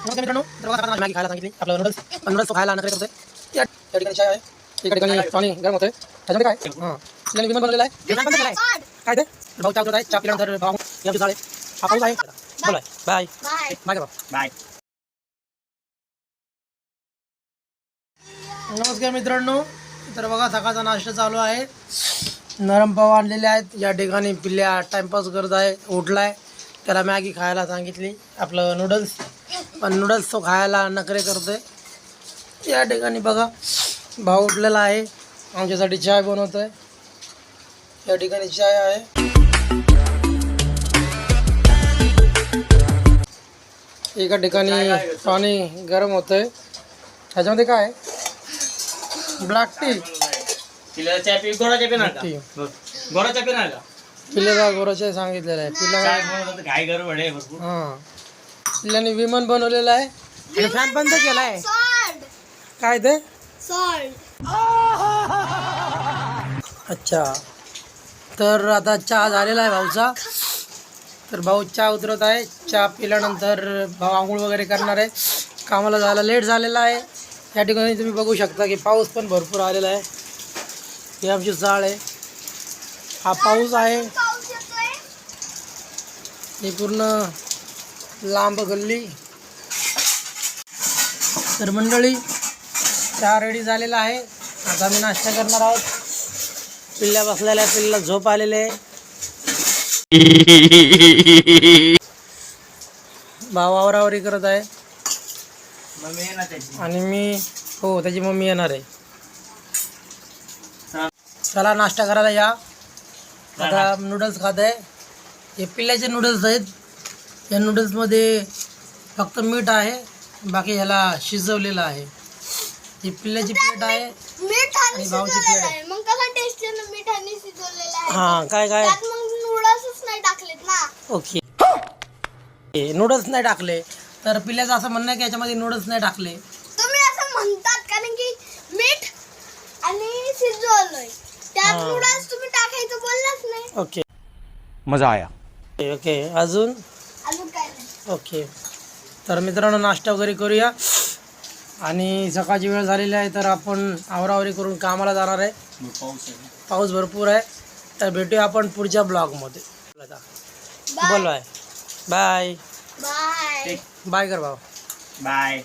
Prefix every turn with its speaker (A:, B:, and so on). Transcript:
A: नमस्कार मित्रांनो, तर बघा आता मॅगी खायला सांगितली. आपलं नूडल्स खायला नखरे करतोय. या ठिकाणी चाय आहे, एका ठिकाणी पाणी गरम होतंय. त्याच्यामध्ये काय त्याने विमान बनवलेलं आहे. विमान बंद केलं आहे. काय ते भाऊ चहा उतरत आहे. चहा पिल्यानंतर भाऊ या झाले हा पाऊस आहे. बोला बाय बाय बाय बाय. नमस्कार मित्रांनो, तर बघा सकाळचा नाश्ता चालू आहे. नरम पाव आणलेले आहेत. या ठिकाणी पिल्ल्या टाइमपास करत आहे. उठलाय, त्याला मॅगी खायला सांगितली. आपलं नूडल्स, पण नूडल्स तो खायला नखरे करतोय. या ठिकाणी बघा भाऊ उठलेला आहे, आमच्यासाठी चाय बनवतोय. या ठिकाणी चाय आहे. एका ठिकाणी पाणी गरम होतंय. ह्याच्यामध्ये काय ब्लॅक टी, पिल्ल्याला गोराचे सांगितलेलं आहे. पिल्ल्याने विमान बनवलेलं आहे आणि फॅन बंद केला आहे. काय ते अच्छा, तर आता चहा झालेला आहे भाऊचा. तर भाऊ चहा उतरत आहे. चहा पिल्यानंतर भाऊ आंघोळ वगैरे करणार आहे. कामाला जायला लेट झालेला आहे. या ठिकाणी तुम्ही बघू शकता की पाऊस पण भरपूर आलेला आहे. ही आमची चाळ आहे, हा पाऊस आहे. ही पूर्ण लांब गल्ली. तर मंडळी चहा रेडी झालेला आहे. आता आम्ही नाश्ता करणार आहोत. पिल्ल्या बसलेल्या, पिल्ला झोप आलेले आहे. भाव आवरावरी करत आहे आणि मी हो त्याची मम्मी येणार आहे. चला नाश्ता करायला या. आता नूडल्स खात आहे. हे पिल्ल्याचे नूडल्स आहेत. या नूडल्समध्ये फक्त मीठ आहे, बाकी ह्याला शिजवलेलं आहे. ही पिल्ल्याची प्लेट आहे आणि भाऊची प्लेट आहे.
B: मग कसा टेस्ट आहे? मीठ आणि शिजवलेलं आहे.
A: हां काय काय
B: त्यात मग नूडल्सच नाही टाकलेत ना.
A: ओके, नूडल्स नाही टाकले तर पिल्ल्याचं असं म्हणणं आहे की याच्यामध्ये नूडल्स नाही टाकले.
B: तुम्ही असं म्हणतात कारण की मीठ आणि शिजवलंय, त्यात नूडल्स तुम्ही टाकायचं बोललाच नाही.
A: ओके,
C: मजा आया.
A: ओके अजून
B: काय नाही.
A: ओके, तर मित्रांनो नाश्ता वगैरे करूया. आणि सकाळची वेळ झालेली आहे, तर आपण आवरावरी करून कामाला जाणार आहे. पाऊस भरपूर आहे. तर भेटूया आपण पुढच्या ब्लॉगमध्ये. बोल बाय बाय
B: बाय
A: बाय कर भाऊ.
C: बाय.